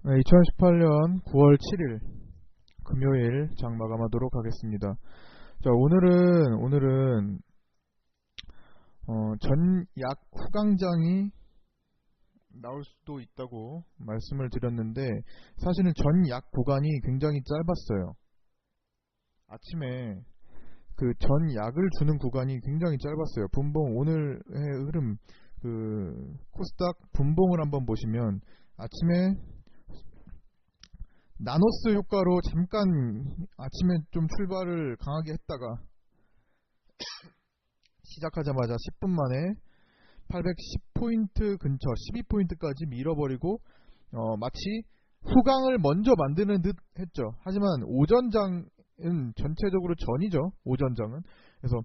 2018년 9월 7일 금요일 장 마감하도록 하겠습니다. 자, 오늘은 전약 후강장이 나올 수도 있다고 말씀을 드렸는데, 사실은 전약 구간이 굉장히 짧았어요. 아침에 그 전약을 주는 구간이 굉장히 짧았어요. 분봉, 오늘의 흐름, 코스닥 분봉을 한번 보시면 아침에 나노스 효과로 잠깐 아침에 좀 출발을 강하게 했다가 시작하자마자 10분 만에 810포인트 근처 12포인트까지 밀어버리고 마치 후강을 먼저 만드는 듯 했죠. 하지만 오전장은 전체적으로 전이죠. 오전장은. 그래서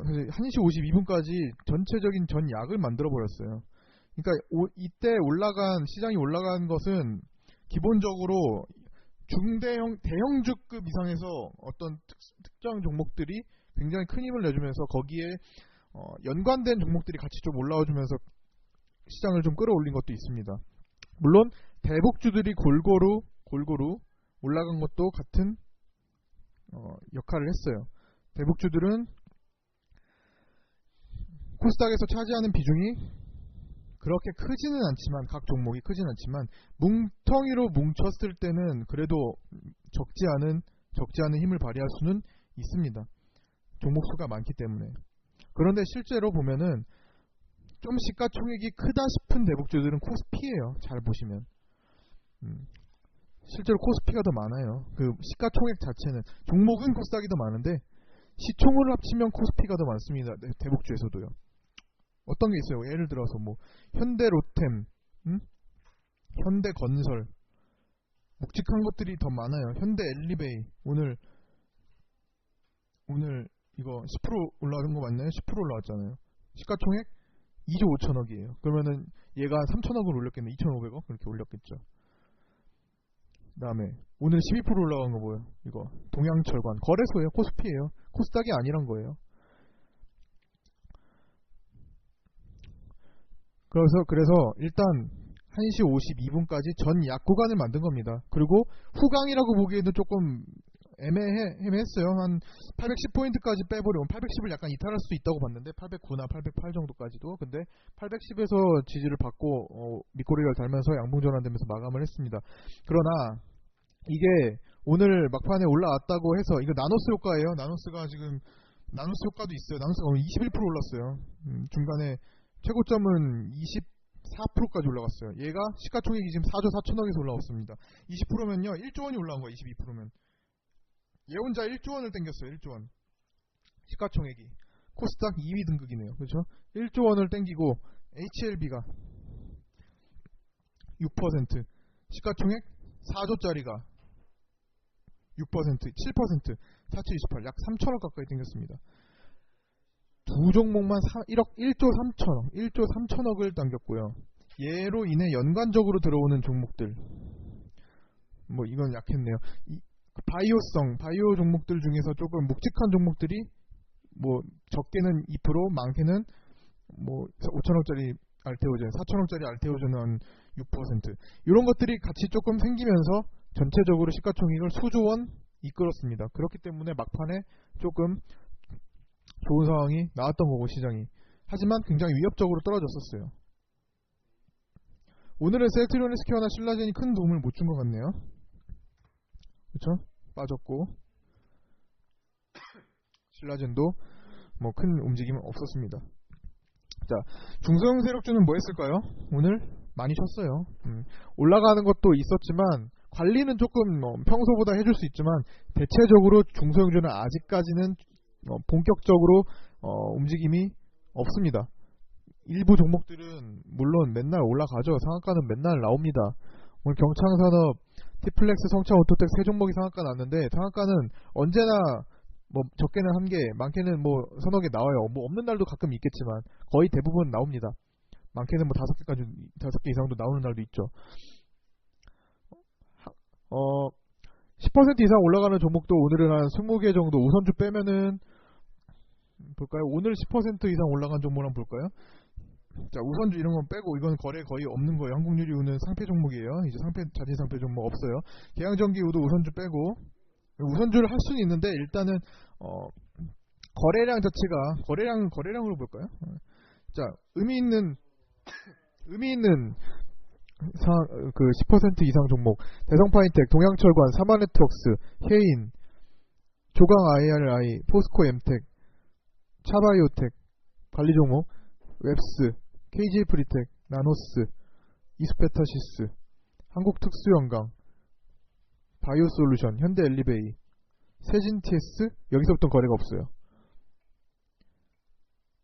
사실 1시 52분까지 전체적인 전약을 만들어 버렸어요. 그러니까 이때 시장이 올라간 것은 기본적으로 대형주급 이상에서 어떤 특정 종목들이 굉장히 큰 힘을 내주면서 거기에 연관된 종목들이 같이 좀 올라와주면서 시장을 좀 끌어올린 것도 있습니다. 물론 대북주들이 골고루 올라간 것도 같은 역할을 했어요. 대북주들은 코스닥에서 차지하는 비중이 그렇게 크지는 않지만, 각 종목이 크지는 않지만 뭉텅이로 뭉쳤을 때는 그래도 적지 않은 힘을 발휘할 수는 있습니다. 종목 수가 많기 때문에. 그런데 실제로 보면은 좀 시가총액이 크다 싶은 대북주들은 코스피예요. 잘 보시면 실제로 코스피가 더 많아요. 그 시가총액 자체는, 종목은 코스닥이 더 많은데 시총을 합치면 코스피가 더 많습니다. 대북주에서도요. 어떤 게 있어요? 예를 들어서 뭐 현대로템, 현대건설, 묵직한 것들이 더 많아요. 현대엘리베이 오늘 이거 10% 올라간 거 맞나요? 10% 올라왔잖아요. 시가총액 2조 5천억이에요. 그러면은 얘가 3천억을 올렸겠네. 2,500억 그렇게 올렸겠죠. 그 다음에 오늘 12% 올라간 거 뭐예요? 이거 동양철관, 거래소예요. 코스피예요. 코스닥이 아니란 거예요. 그래서 일단 1시 52분까지 전약 구간을 만든 겁니다. 그리고 후강이라고 보기에도 조금 애매했어요. 한 810포인트까지 빼버리면 810을 약간 이탈할 수 있다고 봤는데 809나 808 정도까지도. 근데 810에서 지지를 받고 밑꼬리를 달면서 양봉 전환되면서 마감을 했습니다. 그러나 이게 오늘 막판에 올라왔다고 해서, 이거 나노스 효과예요. 나노스 효과도 있어요. 나노스가 오늘 21% 올랐어요. 중간에 최고점은 24%까지 올라갔어요. 얘가 시가총액이 지금 4조 4천억에서 올라왔습니다. 20%면요 1조 원이 올라온 거예요. 22%면 얘 혼자 1조 원을 땡겼어요. 1조 원. 시가총액이 코스닥 2위 등극이네요. 그렇죠? 1조 원을 땡기고 HLB가 6%, 시가총액 4조짜리가 6%, 7%, 4728, 약 3천억 가까이 땡겼습니다. 두 종목만 1조 3천억을 당겼고요. 얘로 인해 연관적으로 들어오는 종목들, 뭐 이건 약했네요. 바이오 종목들 중에서 조금 묵직한 종목들이 뭐 적게는 2%, 많게는 뭐 5천억짜리 알테오젠, 4천억짜리 알테오젠은 한 6%, 이런 것들이 같이 조금 생기면서 전체적으로 시가총액을 수조 원 이끌었습니다. 그렇기 때문에 막판에 조금 좋은 상황이 나왔던 거고, 시장이. 하지만 굉장히 위협적으로 떨어졌었어요. 오늘은 셀트리온헬스케어나 신라젠이 큰 도움을 못 준 것 같네요. 그쵸? 빠졌고 신라젠도 뭐 큰 움직임은 없었습니다. 자, 중소형 세력주는 뭐 했을까요? 오늘 많이 쉬었어요. 올라가는 것도 있었지만 관리는 조금 평소보다 해줄 수 있지만, 대체적으로 중소형주는 아직까지는 본격적으로 움직임이 없습니다. 일부 종목들은 물론 맨날 올라가죠. 상한가는 맨날 나옵니다. 오늘 경창산업, 티플렉스, 성창, 오토텍 세 종목이 상한가 났는데, 상한가는 언제나 뭐 적게는 한 개, 많게는 뭐 서너 개 나와요. 뭐 없는 날도 가끔 있겠지만 거의 대부분 나옵니다. 많게는 뭐 5개 이상도 나오는 날도 있죠. 10% 이상 올라가는 종목도 오늘은 한 20개 정도, 우선주 빼면은 볼까요? 오늘 10% 이상 올라간 종목 한번 볼까요? 자, 우선주 이런 건 빼고 이건 거래 거의 없는 거예요. 한국유리우는 상폐 종목이에요. 이제 자진 상폐 종목 없어요. 계양전기우도 우선주 빼고 우선주를 할 수는 있는데 일단은 거래량 자체가 거래량으로 볼까요? 자, 의미 있는 그 10% 이상 종목 대성파인텍, 동양철관, 사마네트웍스, 해인, 조강 IRI, 포스코 엠텍, 차바이오텍, 관리 종목 웹스, KJ 프리텍, 나노스, 이스페타시스, 한국특수연강, 바이오솔루션, 현대엘리베이, 세진TS 여기서부터 거래가 없어요.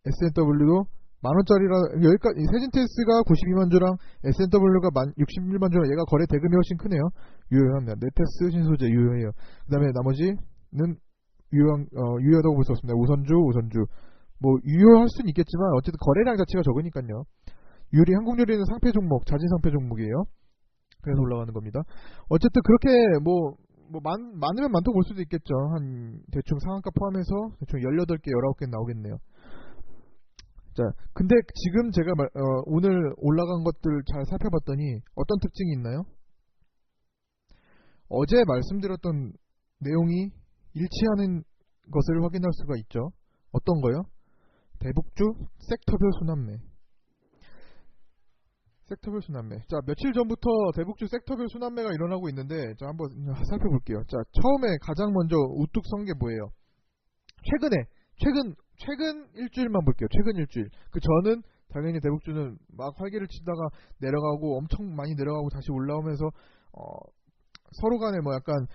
SNW도 만원짜리라 여기까지 세진TS가 92만 주랑 SNW가 61만 주랑 얘가 거래 대금이 훨씬 크네요. 유효합니다. 네테스 신소재 유효해요. 그 다음에 나머지는 유효하다고 볼 수 없습니다. 우선주 뭐 유효할 수는 있겠지만 어쨌든 거래량 자체가 적으니까요. 한국유리는 상폐 종목, 자진 상폐 종목이에요. 그래서 올라가는 겁니다. 어쨌든 그렇게 많으면 많다고 볼 수도 있겠죠. 한 대충 상한가 포함해서 대충 18개, 19개 나오겠네요. 자, 근데 지금 제가 오늘 올라간 것들 잘 살펴봤더니 어떤 특징이 있나요? 어제 말씀드렸던 내용이 일치하는 것을 확인할 수가 있죠. 어떤 거요? 대북주 섹터별 순환매. 자, 며칠 전부터 대북주 섹터별 순환매가 일어나고 있는데, 자, 한번 살펴볼게요. 자, 처음에 가장 먼저 우뚝 선 게 뭐예요? 최근 일주일만 볼게요. 최근 일주일. 그 전은 당연히 대북주는 막 활개를 치다가 내려가고 엄청 많이 내려가고 다시 올라오면서 서로 간에 뭐 약간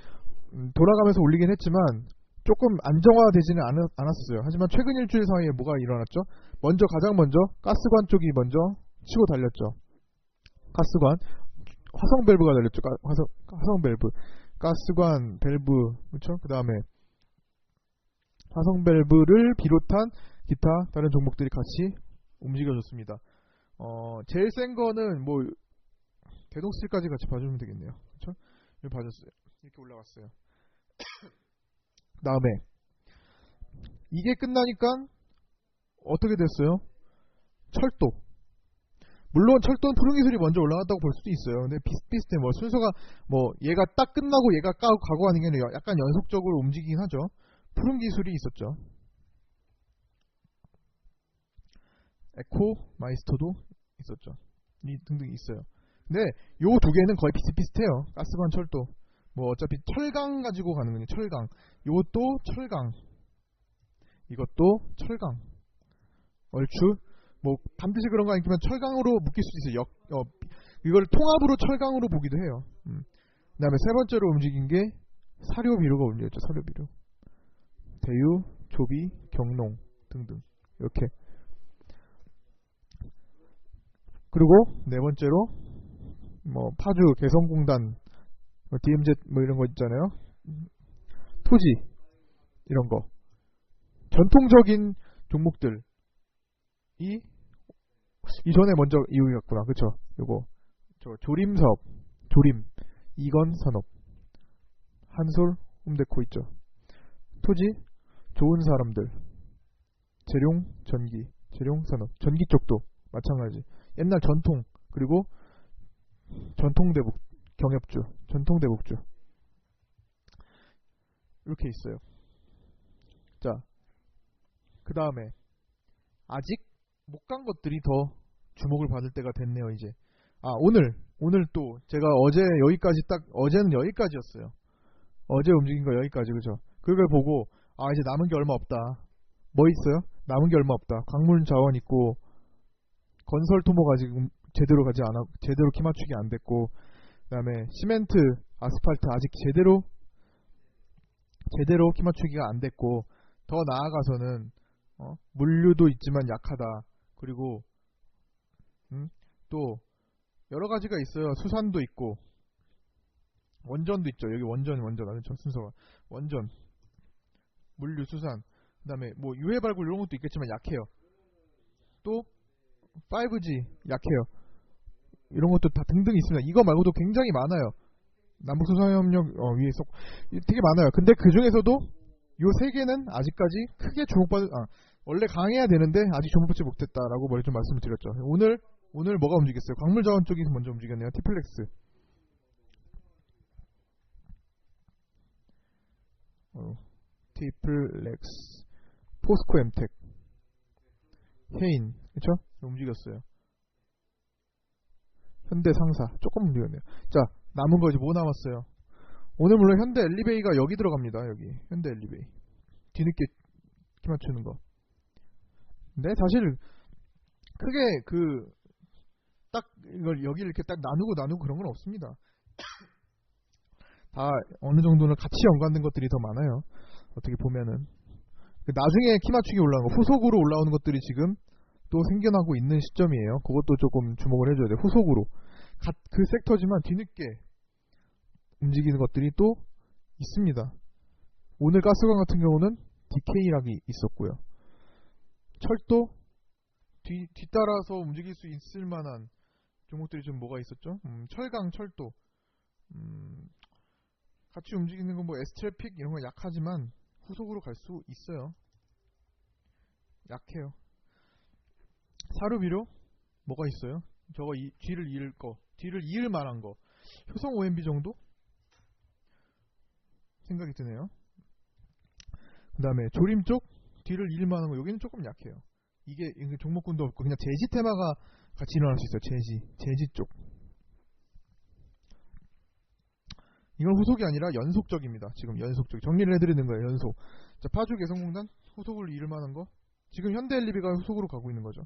돌아가면서 올리긴 했지만 조금 안정화되지는 않았었어요. 하지만 최근 일주일 사이에 뭐가 일어났죠? 가장 먼저 가스관 쪽이 먼저 치고 달렸죠. 가스관, 화성 밸브가 달렸죠. 화성 밸브, 가스관 밸브, 그렇죠? 그 다음에 화성 밸브를 비롯한 기타 다른 종목들이 같이 움직여줬습니다. 제일 센 거는 뭐 대동스틸까지 같이 봐주면 되겠네요. 그렇죠? 이렇게 봐줬어요. 이렇게 올라갔어요. 다음에 이게 끝나니까 어떻게 됐어요? 철도. 물론 철도는 푸른기술이 먼저 올라갔다고 볼 수도 있어요. 근데 비슷비슷해. 뭐 순서가 뭐 얘가 딱 끝나고 얘가 가고 하는 게 아니라 약간 연속적으로 움직이긴 하죠. 푸른기술이 있었죠. 에코 마이스터도 있었죠. 이 등등이 있어요. 근데 요 두 개는 거의 비슷비슷해요. 가스관, 철도. 뭐 어차피 철강 가지고 가는 거니. 철강. 요것도 철강. 이것도 철강. 얼추 뭐 반드시 그런 거 아니지만 철강으로 묶일 수도 있어요. 이걸 통합으로 철강으로 보기도 해요. 그 다음에 세 번째로 움직인 게 사료비료가 움직였죠. 사료비료. 대유, 조비, 경농 등등 이렇게. 그리고 네 번째로 뭐 파주, 개성공단, DMZ 뭐 이런 거 있잖아요. 토지 이런 거 전통적인 종목들 이전에 먼저 이유였구나. 그쵸? 요거 조림사업, 이건산업, 한솔, 홈데코 있죠. 토지, 좋은 사람들, 재룡산업, 전기 쪽도 마찬가지. 옛날 전통, 그리고 전통대북, 경협주, 전통대북주 이렇게 있어요. 자, 그 다음에 아직 못 간 것들이 더 주목을 받을 때가 됐네요. 이제 오늘 또 제가 어제는 여기까지였어요. 어제 움직인 거 여기까지. 그죠? 그걸 보고 이제 남은 게 얼마 없다. 뭐 있어요? 남은 게 얼마 없다. 광물 자원 있고 건설 토모가 지금 제대로 키 맞추기 안 됐고, 그 다음에 시멘트, 아스팔트 아직 제대로 키 맞추기가 안 됐고, 더 나아가서는 물류도 있지만 약하다. 그리고 또 여러 가지가 있어요. 수산도 있고 원전도 있죠. 여기 원전 아니죠? 순서가 원전, 물류, 수산, 그 다음에 뭐 유해 발굴 이런 것도 있겠지만 약해요. 또 5G 약해요. 이런 것도 다 등등 있습니다. 이거 말고도 굉장히 많아요. 남북소상협력 위에 있었고 되게 많아요. 근데 그 중에서도 요 세 개는 아직까지 크게 원래 강해야 되는데 아직 조목받지 못했다라고 먼저 좀 말씀을 드렸죠. 오늘 뭐가 움직였어요? 광물자원 쪽이 먼저 움직였네요. 티플렉스. 티플렉스, 포스코 엠텍, 헤인, 그쵸? 움직였어요. 현대상사 조금 움직였네요. 자, 남은 거 이제 뭐 남았어요? 오늘 물론 현대 엘리베이가 여기 들어갑니다. 여기 현대 엘리베이 뒤늦게 키 맞추는 거. 근데 사실 크게 딱 이걸 여기 이렇게 딱 나누고 그런 건 없습니다. 다 어느 정도는 같이 연관된 것들이 더 많아요. 어떻게 보면은 나중에 키 맞추기 올라오는 거, 후속으로 올라오는 것들이 지금 또 생겨나고 있는 시점이에요. 그것도 조금 주목을 해줘야 돼요. 후속으로 그 섹터지만 뒤늦게 움직이는 것들이 또 있습니다. 오늘 가스관 같은 경우는 DK락이 있었고요. 철도 뒤따라서 움직일 수 있을 만한 종목들이 좀 뭐가 있었죠? 철강, 철도 같이 움직이는 건 뭐 에스트래픽 이런 건 약하지만 후속으로 갈 수 있어요. 약해요. 사료비료 뭐가 있어요? 저거 뒤를 이을 만한 거. 효성 OMB 정도 생각이 드네요. 그 다음에 조림 쪽 뒤를 이을 만한 거. 여기는 조금 약해요. 이게 종목군도 없고 그냥 제지 테마가 같이 일어날 수 있어요. 제지 쪽. 이건 후속이 아니라 연속적입니다. 지금 연속적. 정리를 해드리는 거예요. 연속. 자, 파주 개성공단 후속을 이을 만한 거. 지금 현대엘리비가 후속으로 가고 있는 거죠.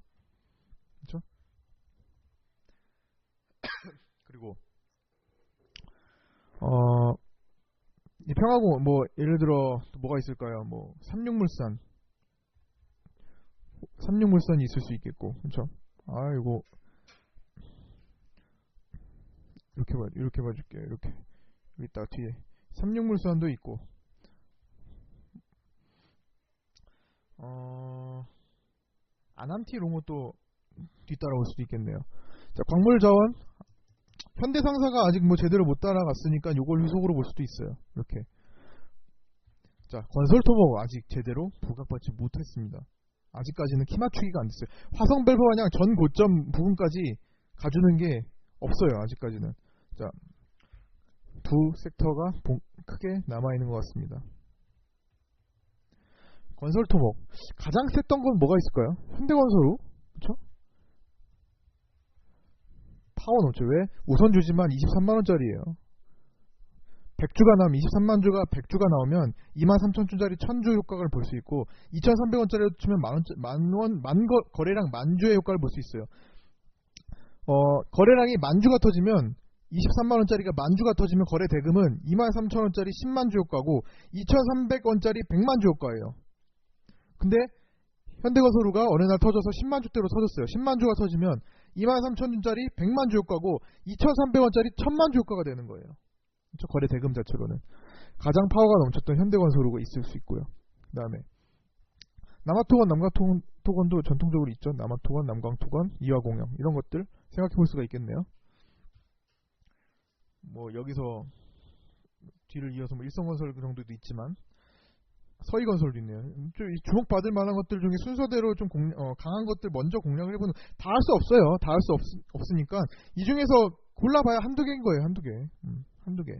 그렇죠? 그리고 이 평화공원 뭐 예를 들어 또 뭐가 있을까요? 뭐 삼육물산이 있을 수 있겠고, 그렇죠? 이거 이렇게 봐줄게요. 이렇게 여기 있다 뒤에 삼육물산도 있고, 아남티 롱도 뒤따라올 수도 있겠네요. 자, 광물자원 현대상사가 아직 뭐 제대로 못 따라갔으니까 요걸 후속으로 볼 수도 있어요. 이렇게. 자, 건설토목 아직 제대로 부각받지 못했습니다. 아직까지는 키 맞추기가 안 됐어요. 화성밸브 마냥 전 고점 부분까지 가주는 게 없어요. 아직까지는. 자, 두 섹터가 크게 남아있는 것 같습니다. 건설토목 가장 셌던 건 뭐가 있을까요? 현대건설우, 그쵸? 파워노죠. 왜? 우선주지만 23만원짜리예요. 100주가 나오면 23만주가 100주가 나오면 23,000주짜리 1000주 효과를 볼 수 있고 2,300원짜리로 치면 거래량 만주의 효과를 볼 수 있어요. 거래량이 만주가 터지면 23만원짜리가 만주가 터지면 거래 대금은 23,000원짜리 10만주 효과고 2,300원짜리 100만주 효과예요. 근데 현대건설우가 어느 날 터져서 10만주대로 터졌어요. 10만주가 터지면 23,000원짜리 100만주 효과고 2,300원짜리 1000만주 효과가 되는 거예요. 거래 대금 자체로는 가장 파워가 넘쳤던 현대건설우가 있을 수 있고요. 그 다음에 남아토건, 남광토건도 전통적으로 있죠. 남아토건, 남광토건, 이화공영 이런 것들 생각해 볼 수가 있겠네요. 뭐 여기서 뒤를 이어서 뭐 일성건설 정도도 있지만 서희건설도 있네요. 주목받을 만한 것들 중에 순서대로 좀 강한 것들 먼저 공략을 해보는. 다 할 수 없어요. 다 할 수 없으니까 이 중에서 골라봐야 한두 개인 거예요. 한두 개.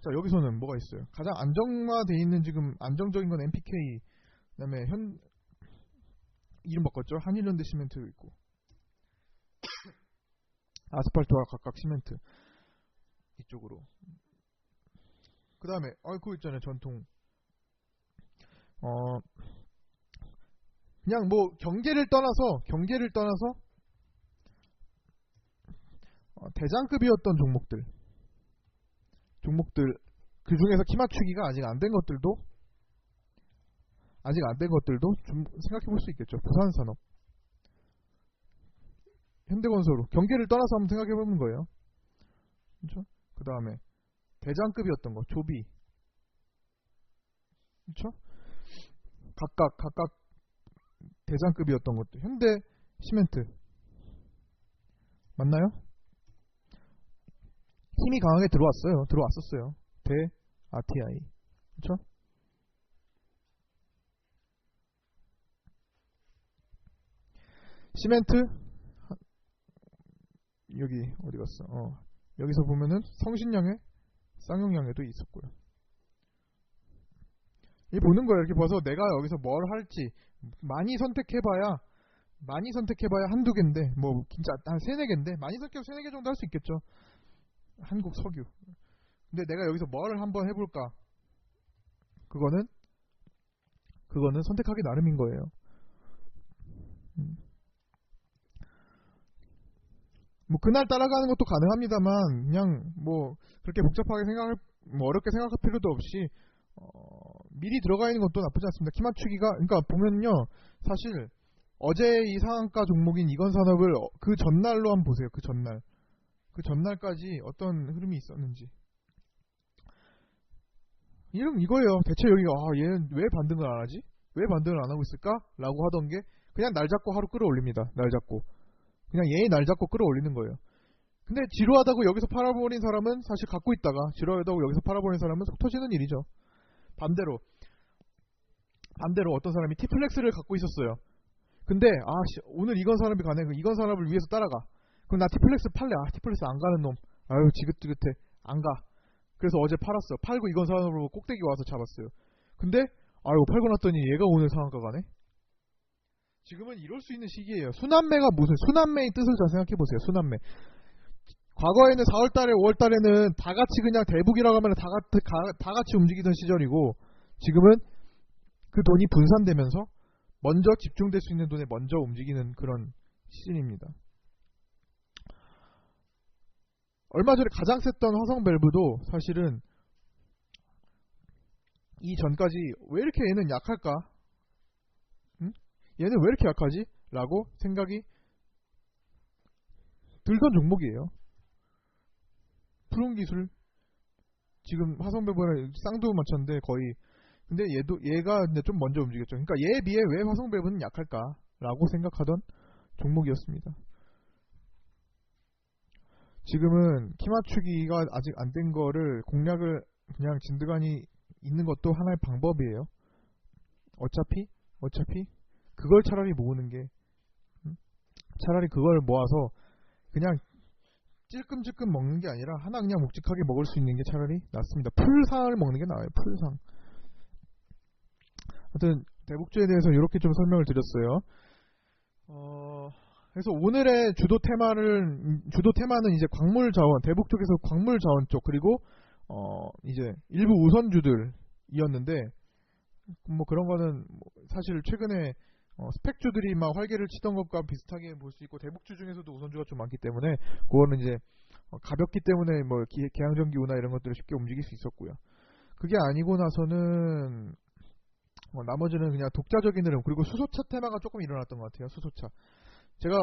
자, 여기서는 뭐가 있어요? 가장 안정화되어 있는 지금 안정적인 건 MPK, 그다음에 이름 바꿨죠? 한일현대 시멘트 있고 아스팔트와 각각 시멘트 이쪽으로. 그 다음에 그거 있잖아요. 전통 그냥 뭐 경계를 떠나서 대장급이었던 종목들 그 중에서 키 맞추기가 아직 안 된 것들도 좀 생각해 볼 수 있겠죠. 부산산업, 현대건설로 경계를 떠나서 한번 생각해 보는 거예요. 그렇죠? 그 다음에 대장급이었던 거 조비, 그렇죠? 각각 대장급이었던 것도 현대 시멘트 맞나요? 힘이 강하게 들어왔었어요. 대 RTI, 그렇죠? 시멘트 여기 어디 갔어? 여기서 보면은 성신양회, 쌍용양회도 있었고요. 이 보는 거예요. 이렇게 봐서 내가 여기서 뭘 할지 많이 선택해봐야 한두 개인데 뭐 진짜 한 세네 개인데 많이 선택해서 세네 개 정도 할 수 있겠죠. 한국 석유. 근데 내가 여기서 뭘 한번 해볼까? 그거는 선택하기 나름인 거예요. 뭐 그날 따라가는 것도 가능합니다만 그냥 뭐 그렇게 복잡하게 뭐 어렵게 생각할 필요도 없이 미리 들어가 있는 것도 나쁘지 않습니다. 키 맞추기가 그러니까 보면요 사실 어제 이 상한가 종목인 이건산업을 그 전날로 한번 보세요. 그 전날까지 어떤 흐름이 있었는지. 이거예요. 대체 여기가 얘는 왜 반등을 안 하지? 왜 반등을 안 하고 있을까? 라고 하던 게 그냥 날 잡고 하루 끌어올립니다. 날 잡고 그냥 얘의 날 잡고 끌어올리는 거예요. 근데 지루하다고 여기서 팔아버린 사람은 사실 갖고 있다가 지루하다고 여기서 팔아버린 사람은 속 터지는 일이죠. 반대로 어떤 사람이 T플렉스를 갖고 있었어요. 근데 오늘 이건산업이 가네. 이건산업을 위해서 따라가. 그럼 나 T플렉스 팔래. T플렉스 안 가는 놈. 아유 지긋지긋해. 안 가. 그래서 어제 팔았어. 팔고 이건산업으로 꼭대기 와서 잡았어요. 근데 팔고 났더니 얘가 오늘 상한가 가네. 지금은 이럴 수 있는 시기예요. 순환매가 무슨 순환매의 뜻을 잘 생각해보세요. 순환매. 과거에는 4월달에 5월달에는 다 같이 그냥 대북이라고 하면 다 같이 움직이던 시절이고 지금은 그 돈이 분산되면서 먼저 집중될 수 있는 돈에 먼저 움직이는 그런 시즌입니다. 얼마 전에 가장 셌던 화성밸브도 사실은 이 전까지 왜 이렇게 얘는 약할까? 얘는 왜 이렇게 약하지? 라고 생각이 들던 종목이에요. 푸른기술 지금 화성밸브는 쌍두마차인데 거의 근데 얘가 이제 좀 먼저 움직였죠. 그러니까 얘에 비해 왜 화성밸브는 약할까라고 생각하던 종목이었습니다. 지금은 키 맞추기가 아직 안 된 거를 공략을 그냥 진드간이 있는 것도 하나의 방법이에요. 어차피 그걸 차라리 모으는 게 차라리 그걸 모아서 그냥 찔끔찔끔 먹는 게 아니라 하나 그냥 묵직하게 먹을 수 있는 게 차라리 낫습니다. 풀상을 먹는 게 나아요. 풀상. 하여튼 대북주에 대해서 이렇게 좀 설명을 드렸어요. 그래서 오늘의 주도 테마는 이제 광물 자원, 대북 쪽에서 광물 자원 쪽 그리고 이제 일부 우선주들이었는데 뭐 그런 거는 사실 최근에 스펙주들이 막 활개를 치던 것과 비슷하게 볼 수 있고 대북주 중에서도 우선주가 좀 많기 때문에 그거는 이제 가볍기 때문에 뭐 계양전기우나 이런 것들을 쉽게 움직일 수 있었고요. 그게 아니고 나서는 나머지는 그냥 독자적인 흐름 그리고 수소차 테마가 조금 일어났던 것 같아요. 수소차. 제가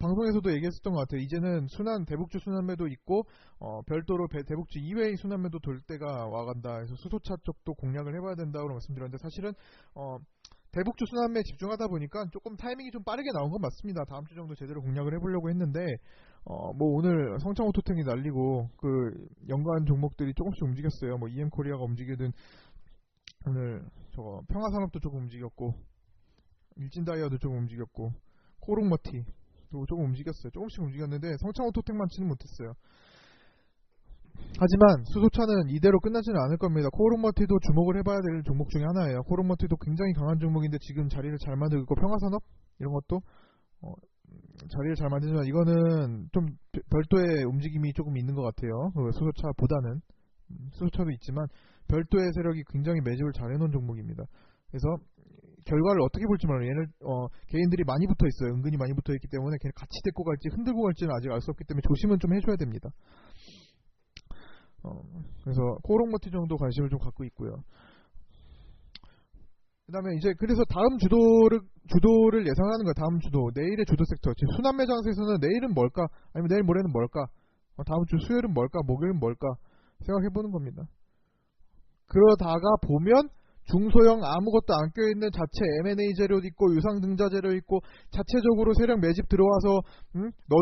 방송에서도 얘기했었던 것 같아요. 이제는 대북주 순환매도 있고 별도로 대북주 이외의 순환매도 돌 때가 와간다. 해서 수소차 쪽도 공략을 해봐야 된다고 말씀드렸는데 사실은 대북주 순환매에 집중하다 보니까 조금 타이밍이 좀 빠르게 나온 건 맞습니다. 다음 주 정도 제대로 공략을 해보려고 했는데 뭐 오늘 성창오토텐이 날리고 그 연관 종목들이 조금씩 움직였어요. 뭐 EM코리아가 움직이든 오늘 저거 평화산업도 조금 움직였고 일진다이아도 조금 움직였고 코롱머티도 조금 움직였어요. 조금씩 움직였는데 성창오토텍만 치는 못했어요. 하지만 수소차는 이대로 끝나지는 않을 겁니다. 코롱머티도 주목을 해봐야 될 종목 중에 하나예요. 코롱머티도 굉장히 강한 종목인데 지금 자리를 잘 만들고 있고 평화산업 이런 것도 자리를 잘 만들지만 이거는 좀 별도의 움직임이 조금 있는 것 같아요. 수소차보다는 수소차도 있지만 별도의 세력이 굉장히 매집을 잘 해놓은 종목입니다. 그래서 결과를 어떻게 볼지 몰라요. 얘는 개인들이 많이 붙어있어요. 은근히 많이 붙어있기 때문에 걔를 같이 데리고 갈지 흔들고 갈지는 아직 알 수 없기 때문에 조심은 좀 해줘야 됩니다. 그래서 코롱머티 정도 관심을 좀 갖고 있고요. 그 다음에 이제 그래서 다음 주도를 예상하는 거예요. 다음 주도 내일의 주도 섹터 지금 순환매 장세에서는 내일은 뭘까 아니면 내일 모레는 뭘까 다음 주 수요일은 뭘까 목요일은 뭘까 생각해보는 겁니다. 그러다가 보면 중소형 아무것도 안 껴있는 자체 M&A 재료 있고 유상증자 재료 있고 자체적으로 세력 매집 들어와서 너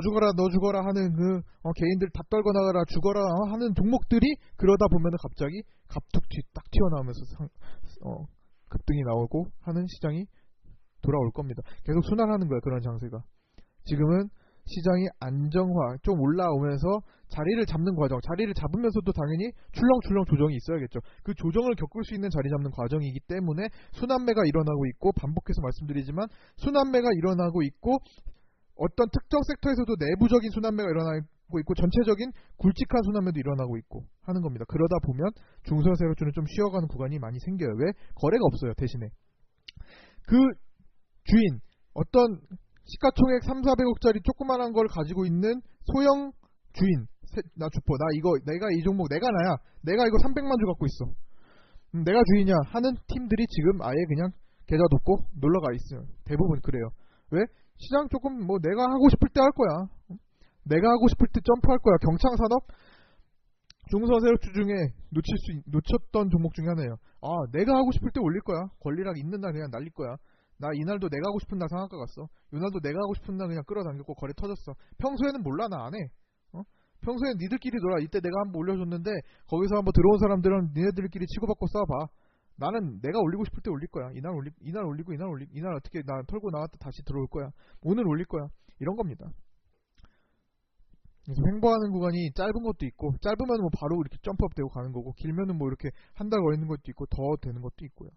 죽어라 하는 그 개인들 다 떨고 나가라 죽어라 하는 종목들이 그러다 보면은 갑자기 갑툭튀 딱 튀어나오면서 급등이 나오고 하는 시장이 돌아올 겁니다. 계속 순환하는 거예요. 그런 장세가. 지금은 시장이 안정화, 좀 올라오면서 자리를 잡는 과정, 자리를 잡으면서도 당연히 출렁출렁 조정이 있어야겠죠. 그 조정을 겪을 수 있는 자리 잡는 과정이기 때문에 순환매가 일어나고 있고, 반복해서 말씀드리지만 순환매가 일어나고 있고, 어떤 특정 섹터에서도 내부적인 순환매가 일어나고 있고, 전체적인 굵직한 순환매도 일어나고 있고 하는 겁니다. 그러다 보면 중소세력주는 좀 쉬어가는 구간이 많이 생겨요. 왜? 거래가 없어요. 대신에 그 주인, 어떤 시가총액 3, 400억짜리 조그만한 걸 가지고 있는 소형 주인, 나 주포, 나 이거, 내가 이 종목, 내가 나야, 내가 이거 300만 주 갖고 있어, 내가 주인이야 하는 팀들이 지금 아예 그냥 계좌 덮고 놀러가 있어요. 대부분 그래요. 왜? 시장 조금 뭐 내가 하고 싶을 때 할 거야. 내가 하고 싶을 때 점프할 거야. 경창산업, 중소세력주 중에 놓쳤던 종목 중에 하나예요. 아, 내가 하고 싶을 때 올릴 거야. 권리락 있는 날 그냥 날릴 거야. 나 이날도 내가 하고 싶은 날 상한가 갔어. 이날도 내가 하고 싶은 날 그냥 끌어당겼고 거래 터졌어. 평소에는 몰라, 나 안 해. 평소에는 니들끼리 놀아. 이때 내가 한번 올려줬는데 거기서 한번 들어온 사람들은 니네들끼리 치고받고 싸워봐. 나는 내가 올리고 싶을 때 올릴 거야. 이날 올리고 이날 어떻게 나 털고 나갔다 다시 들어올 거야. 오늘 올릴 거야. 이런 겁니다. 그래서 횡보하는 구간이 짧은 것도 있고, 짧으면 뭐 바로 이렇게 점프업 되고 가는 거고, 길면은 뭐 이렇게 한 달 걸리는 것도 있고, 더 되는 것도 있고요.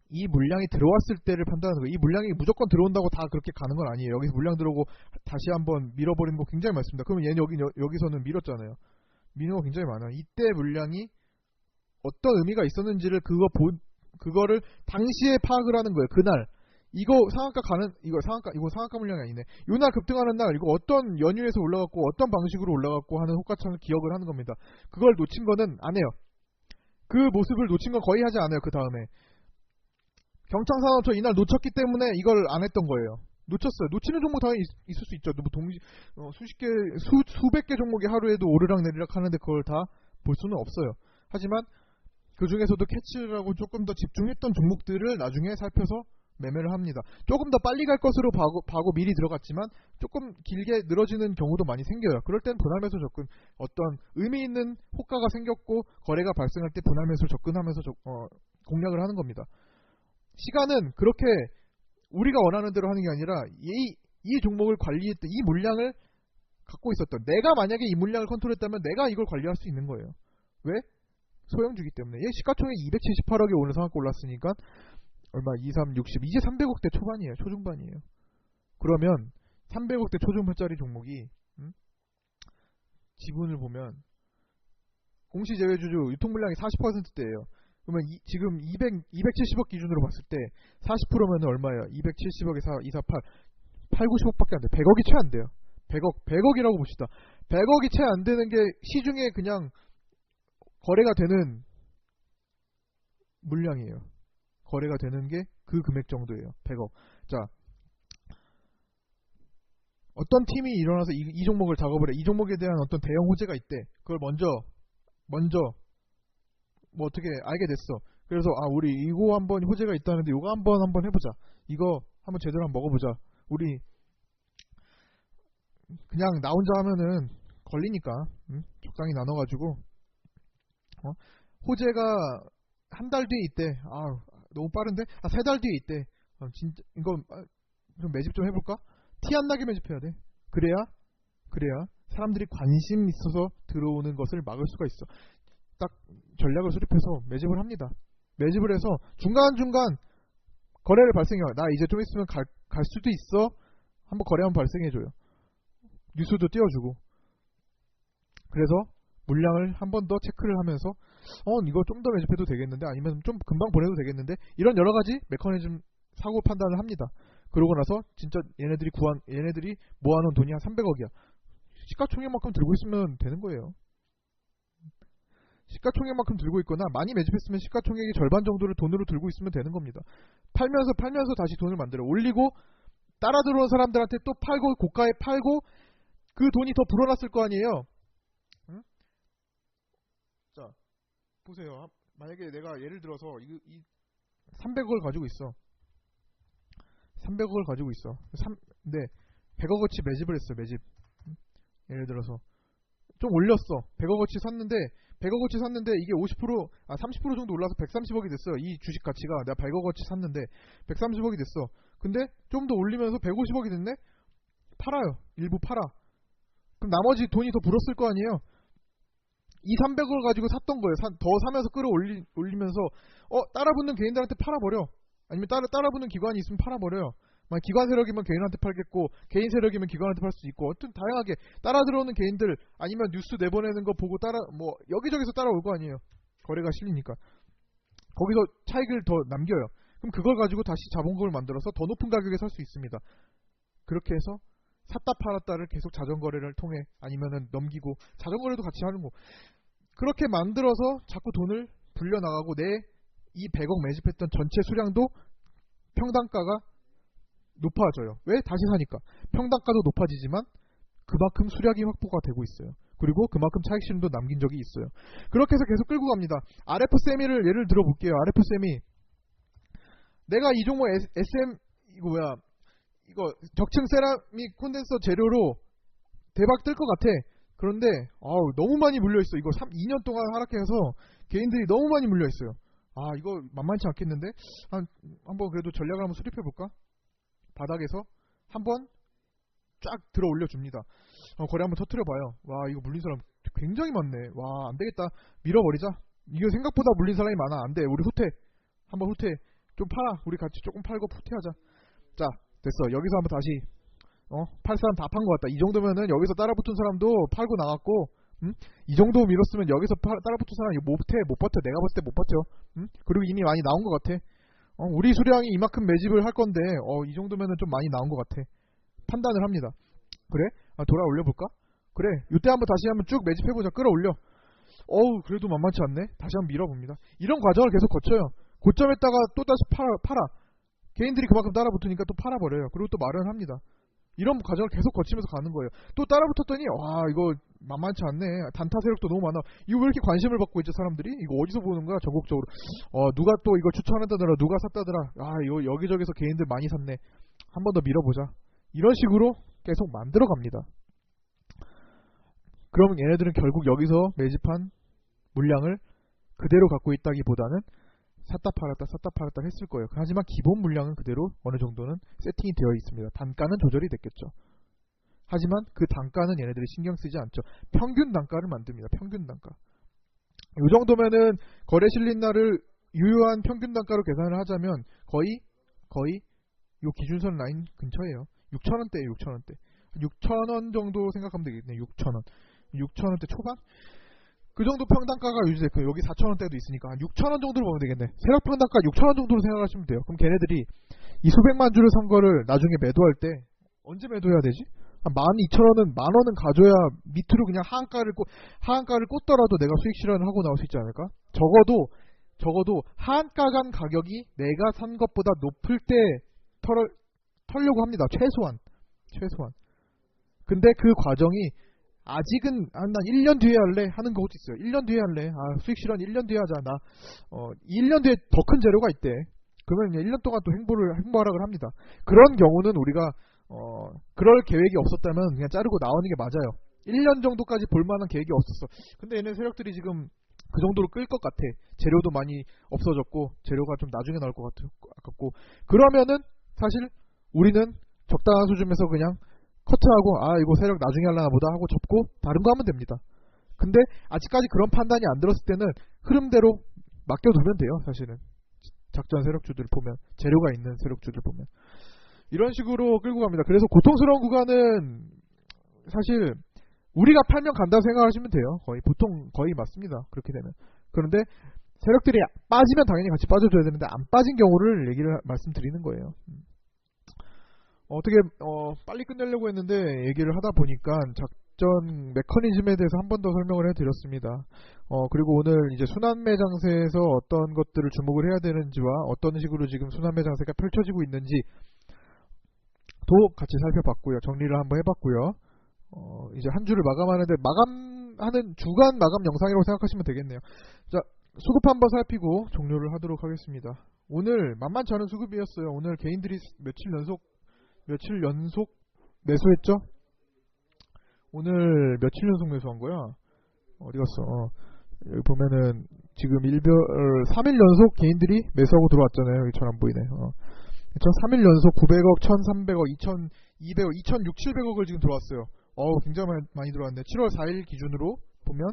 이 물량이 들어왔을 때를 판단하는 거예요. 이 물량이 무조건 들어온다고 다 그렇게 가는 건 아니에요. 여기서 물량 들어오고 다시 한번 밀어버리는 거 굉장히 많습니다. 그러면 얘는 여기서는 밀었잖아요. 미는 거 굉장히 많아요. 이때 물량이 어떤 의미가 있었는지를 그거를 당시에 파악을 하는 거예요. 그날 이거 상한가 물량이 아니네. 요날 급등하는 날 이거 어떤 연유에서 올라갔고 어떤 방식으로 올라갔고 하는 호가창을 기억을 하는 겁니다. 그걸 놓친 거는 안 해요. 그 모습을 놓친 건 거의 하지 않아요. 그 다음에 경창산업 저 이날 놓쳤기 때문에 이걸 안 했던 거예요. 놓쳤어요. 놓치는 종목 당연히 있을 수 있죠. 뭐 수백 개 종목이 하루에도 오르락 내리락 하는데 그걸 다 볼 수는 없어요. 하지만 그 중에서도 캐치라고 조금 더 집중했던 종목들을 나중에 살펴서 매매를 합니다. 조금 더 빨리 갈 것으로 봐고 미리 들어갔지만 조금 길게 늘어지는 경우도 많이 생겨요. 그럴 땐 분할매수 접근, 어떤 의미 있는 호가가 생겼고 거래가 발생할 때 분할매수 접근하면서 공략을 하는 겁니다. 시간은 그렇게 우리가 원하는 대로 하는 게 아니라 이 종목을 관리했던, 이 물량을 갖고 있었던, 내가 만약에 이 물량을 컨트롤했다면 내가 이걸 관리할 수 있는 거예요. 왜? 소형주기 때문에. 얘 시가총액 278억에 오늘 상한가 올랐으니까 얼마? 2, 3, 60, 이제 300억대 초반이에요. 초중반이에요. 그러면 300억대 초중반짜리 종목이 지분을 보면 공시제외주주 유통물량이 40%대예요. 그러면 지금 270억 기준으로 봤을 때 40%면 얼마예요? 270억에 248, 8, 90억밖에 안 돼요. 100억이 채 안 돼요. 100억이라고 봅시다. 100억이 채 안 되는 게 시중에 그냥 거래가 되는 물량이에요. 거래가 되는 게 그 금액 정도예요. 100억. 자, 어떤 팀이 일어나서 이 종목을 작업을 해. 이 종목에 대한 어떤 대형 호재가 있대. 그걸 먼저 뭐 어떻게 알게 됐어. 그래서 우리 이거 한번 호재가 있다는데 이거 한번 해보자. 이거 한번 제대로 한번 먹어보자. 우리 그냥 나 혼자 하면은 걸리니까 적당히 나눠가지고 호재가 한 달 뒤에 있대. 너무 빠른데? 3달 뒤에 있대. 진짜 이거 좀 매집 좀 해볼까? 티 안 나게 매집해야 돼. 그래야 사람들이 관심 있어서 들어오는 것을 막을 수가 있어. 딱 전략을 수립해서 매집을 합니다. 매집을 해서 중간중간 거래를 발생해요. 나 이제 좀 있으면 갈 수도 있어. 한번 거래 한번 발생해줘요. 뉴스도 띄워주고. 그래서 물량을 한 번 더 체크를 하면서 이거 좀 더 매집해도 되겠는데, 아니면 좀 금방 보내도 되겠는데, 이런 여러가지 메커니즘 사고 판단을 합니다. 그러고 나서 진짜 얘네들이 모아놓은 돈이 한 300억이야. 시가총액만큼 들고 있으면 되는 거예요. 시가총액만큼 들고 있거나 많이 매집했으면 시가총액의 절반 정도를 돈으로 들고 있으면 되는 겁니다. 팔면서 다시 돈을 만들어 올리고, 따라 들어온 사람들한테 또 팔고, 고가에 팔고, 그 돈이 더 불어났을 거 아니에요. 응? 자, 보세요. 만약에 내가 예를 들어서 이 300억을 가지고 있어. 300억을 가지고 있어. 근데 100억어치 매집을 했어. 매집. 예를 들어서 좀 올렸어. 100억어치 샀는데 이게 50%, 30% 정도 올라서 130억이 됐어요. 이 주식 가치가 내가 100억어치 샀는데 130억이 됐어. 근데 좀 더 올리면서 150억이 됐네? 팔아요. 일부 팔아. 그럼 나머지 돈이 더 불었을 거 아니에요? 2, 300억을 가지고 샀던 거예요. 더 사면서 끌어올리면서 따라붙는 개인들한테 팔아버려. 아니면 따라붙는 기관이 있으면 팔아버려요. 기관 세력이면 개인한테 팔겠고 개인 세력이면 기관한테 팔 수 있고 어떤 다양하게 따라 들어오는 개인들 아니면 뉴스 내보내는 거 보고 여기저기서 따라올 거 아니에요. 거래가 실리니까. 거기서 차익을 더 남겨요. 그럼 그걸 가지고 다시 자본금을 만들어서 더 높은 가격에 살 수 있습니다. 그렇게 해서 샀다 팔았다를 계속 자전거래를 통해 아니면은 넘기고 자전거래도 같이 하는 거. 그렇게 만들어서 자꾸 돈을 불려나가고 내 이 100억 매집했던 전체 수량도 평단가가 높아져요. 왜? 다시 사니까. 평단가도 높아지지만 그만큼 수량이 확보가 되고 있어요. 그리고 그만큼 차익 실현도 남긴 적이 있어요. 그렇게 해서 계속 끌고 갑니다. RF 세미를 예를 들어 볼게요. RF 세미. 내가 이 종목 SM 이거 적층 세라믹 콘덴서 재료로 대박 뜰 것 같아. 그런데 너무 많이 물려있어. 이거 2년 동안 하락해서 개인들이 너무 많이 물려있어요. 이거 만만치 않겠는데? 한번 그래도 전략을 한번 수립해볼까? 바닥에서 한번 쫙 들어 올려줍니다. 거래 한번 터트려봐요. 와, 이거 물린 사람 굉장히 많네. 와, 안되겠다. 밀어버리자. 이거 생각보다 물린 사람이 많아. 안돼. 우리 후퇴. 한번 후퇴. 좀 팔아. 우리 같이 조금 팔고 후퇴하자. 자, 됐어. 여기서 한번 다시 팔 사람 다 판 것 같다. 이 정도면은 여기서 따라붙은 사람도 팔고 나갔고, 이 정도 밀었으면 여기서 따라붙은 사람이 못 버텨. 내가 봤을 때 못 버텨. 그리고 이미 많이 나온 것 같아. 우리 수량이 이만큼 매집을 할 건데 이 정도면은 좀 많이 나온 것 같아. 판단을 합니다. 그래? 돌아 올려볼까? 그래. 이때 한번 다시 한번 쭉 매집해보자. 끌어올려. 그래도 만만치 않네. 다시 한번 밀어봅니다. 이런 과정을 계속 거쳐요. 고점에다가 또 다시 팔아. 개인들이 그만큼 따라붙으니까 또 팔아버려요. 그리고 또 말은 합니다. 이런 과정을 계속 거치면서 가는 거예요. 또 따라붙었더니 이거 만만치 않네. 단타 세력도 너무 많아. 이거 왜 이렇게 관심을 받고 있죠 사람들이? 이거 어디서 보는 거야 전국적으로. 누가 또 이거 추천한다더라. 누가 샀다더라. 이거 여기저기서 개인들 많이 샀네. 한 번 더 밀어보자. 이런 식으로 계속 만들어 갑니다. 그럼 얘네들은 결국 여기서 매집한 물량을 그대로 갖고 있다기보다는 샀다 팔았다 했을 거예요. 하지만 기본 물량은 그대로 어느 정도는 세팅이 되어 있습니다. 단가는 조절이 됐겠죠. 하지만 그 단가는 얘네들이 신경 쓰지 않죠. 평균 단가를 만듭니다. 평균 단가. 이 정도면은 거래 실린 날을 유효한 평균 단가로 계산을 하자면 거의 요 기준선 라인 근처예요. 6,000원대예요. 6,000원대. 6,000원 정도 생각하면 되겠네요. 6,000원. 6,000원대 초반? 그 정도 평단가가 유지됐고 여기 4,000원대도 있으니까 한 6,000원 정도로 보면 되겠네. 세력 평단가 6,000원 정도로 생각하시면 돼요. 그럼 걔네들이 이 수백만 주를 산 거를 나중에 매도할 때 언제 매도해야 되지? 한 12,000원은 만원은 가져야 밑으로 그냥 하한가를 꽂더라도 내가 수익 실현을 하고 나올 수 있지 않을까? 적어도 하한가 간 가격이 내가 산 것보다 높을 때 털려고 합니다. 최소한. 근데 그 과정이 아직은 난 1년 뒤에 할래 하는 것도 있어요. 1년 뒤에 할래. 수익 실현 1년 뒤에 하자. 1년 뒤에 더 큰 재료가 있대. 그러면 1년 동안 또 행보 하락을 합니다. 그런 경우는 우리가 그럴 계획이 없었다면 그냥 자르고 나오는 게 맞아요. 1년 정도까지 볼만한 계획이 없었어. 근데 얘네 세력들이 지금 그 정도로 끌 것 같아. 재료도 많이 없어졌고 재료가 좀 나중에 나올 것 같고 그러면은 사실 우리는 적당한 수준에서 그냥 커트하고 이거 세력 나중에 하려나 보다 하고 접고 다른 거 하면 됩니다. 근데 아직까지 그런 판단이 안 들었을 때는 흐름대로 맡겨두면 돼요. 사실은 작전 세력주들 보면 재료가 있는 세력주들 보면 이런 식으로 끌고 갑니다. 그래서 고통스러운 구간은 사실 우리가 팔면 간다고 생각하시면 돼요. 거의 맞습니다. 그렇게 되면. 그런데 세력들이 빠지면 당연히 같이 빠져줘야 되는데 안 빠진 경우를 말씀드리는 거예요. 어떻게 빨리 끝내려고 했는데 얘기를 하다 보니까 작전 메커니즘에 대해서 한 번 더 설명을 해드렸습니다. 그리고 오늘 이제 순환매 장세에서 어떤 것들을 주목을 해야 되는지와 어떤 식으로 지금 순환매 장세가 펼쳐지고 있는지 도 같이 살펴봤고요. 정리를 한번 해봤고요. 이제 한 주를 마감하는데 마감하는 주간 마감 영상이라고 생각하시면 되겠네요. 자, 수급 한번 살피고 종료를 하도록 하겠습니다. 오늘 만만치 않은 수급이었어요. 오늘 개인들이 며칠 연속 매수했죠? 오늘 며칠 연속 매수한 거야? 어디 갔어? 여기 보면은 지금 3일 연속 개인들이 매수하고 들어왔잖아요. 여기 잘 안 보이네. 그쵸? 3일 연속 900억, 1300억, 2200억, 2600, 700억을 지금 들어왔어요. 굉장히 많이 들어왔네. 7월 4일 기준으로 보면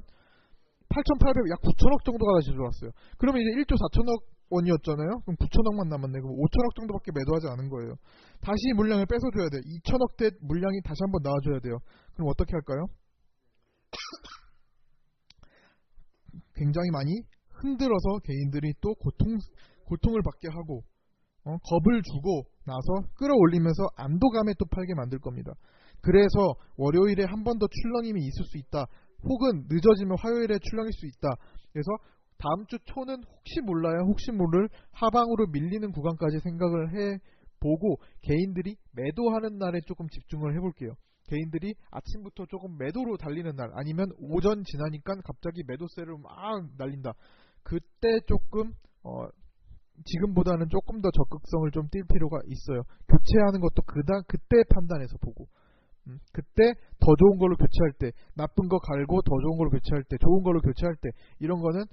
8800, 약 9천억 정도가 다시 들어왔어요. 그러면 이제 1조 4천억 원이었잖아요. 그럼 9천억만 남았네. 그럼 5천억 정도밖에 매도하지 않은 거예요. 다시 물량을 뺏어줘야 돼. 2천억대 물량이 다시 한번 나와줘야 돼요. 그럼 어떻게 할까요? 굉장히 많이 흔들어서 개인들이 또 고통을 받게 하고 겁을 주고 나서 끌어올리면서 안도감에 또 팔게 만들 겁니다. 그래서 월요일에 한 번 더 출렁임이 있을 수 있다. 혹은 늦어지면 화요일에 출렁일 수 있다. 그래서 다음 주 초는 혹시 몰라요. 혹시 모를 하방으로 밀리는 구간까지 생각을 해보고 개인들이 매도하는 날에 조금 집중을 해볼게요. 개인들이 아침부터 조금 매도로 달리는 날 아니면 오전 지나니까 갑자기 매도세를 막 날린다. 그때 조금 지금보다는 조금 더 적극성을 좀 띌 필요가 있어요. 교체하는 것도 그때 판단해서 보고 그때 더 좋은 걸로 교체할 때, 나쁜 거 갈고 더 좋은 걸로 교체할 때, 좋은 걸로 교체할 때, 이런 거는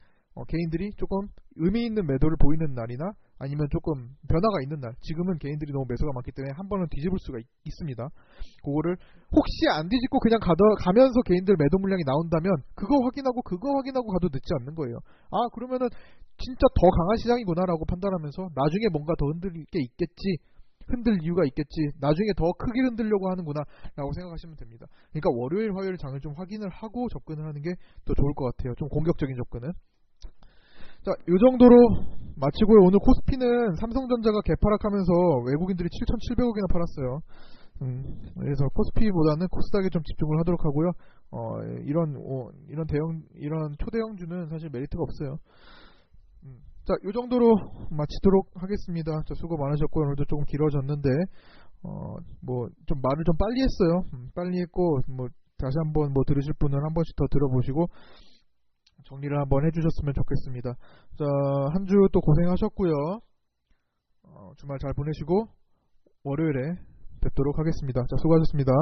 개인들이 조금 의미 있는 매도를 보이는 날이나 아니면 조금 변화가 있는 날. 지금은 개인들이 너무 매수가 많기 때문에 한 번은 뒤집을 수가 있습니다. 그거를 혹시 안 뒤집고 그냥 가면서 개인들 매도 물량이 나온다면 그거 확인하고 가도 늦지 않는 거예요. 그러면은 진짜 더 강한 시장이구나라고 판단하면서 나중에 뭔가 더 흔들 게 있겠지, 흔들 이유가 있겠지, 나중에 더 크게 흔들려고 하는구나 라고 생각하시면 됩니다. 그러니까 월요일 화요일 장을 좀 확인을 하고 접근을 하는 게 더 좋을 것 같아요. 좀 공격적인 접근은. 자, 이 정도로 마치고요. 오늘 코스피는 삼성전자가 개파락하면서 외국인들이 7,700억이나 팔았어요. 그래서 코스피보다는 코스닥에 좀 집중을 하도록 하고요. 이런 초대형주는 사실 메리트가 없어요. 자, 이 정도로 마치도록 하겠습니다. 자, 수고 많으셨고 오늘도 조금 길어졌는데 뭐 좀 말을 좀 빨리 했어요. 빨리 했고 뭐 다시 한번 뭐 들으실 분은 한 번씩 더 들어보시고 정리를 한번 해주셨으면 좋겠습니다. 자, 한 주 또 고생하셨고요. 주말 잘 보내시고 월요일에 뵙도록 하겠습니다. 자, 수고하셨습니다.